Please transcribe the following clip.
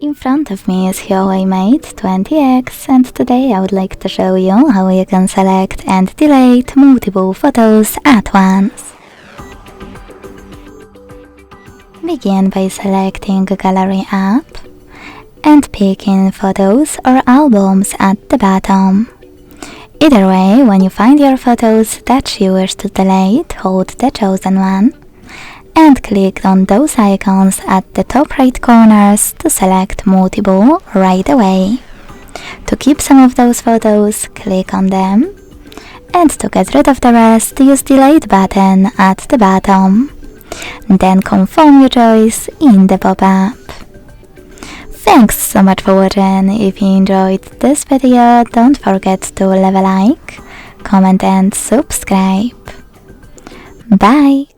In front of me is HUAWEI Mate 20X, and today I would like to show you how you can select and delete multiple photos at once. Begin by selecting Gallery app and picking Photos or Albums at the bottom. Either way, when you find your photos that you wish to delete, hold the chosen one and click on those icons at the top right corners to select multiple right away. To keep some of those photos, click on them, and to get rid of the rest, use Delete button at the bottom. Then confirm your choice in the pop-up. Thanks so much for watching. If you enjoyed this video, don't forget to leave a like, comment and subscribe. Bye!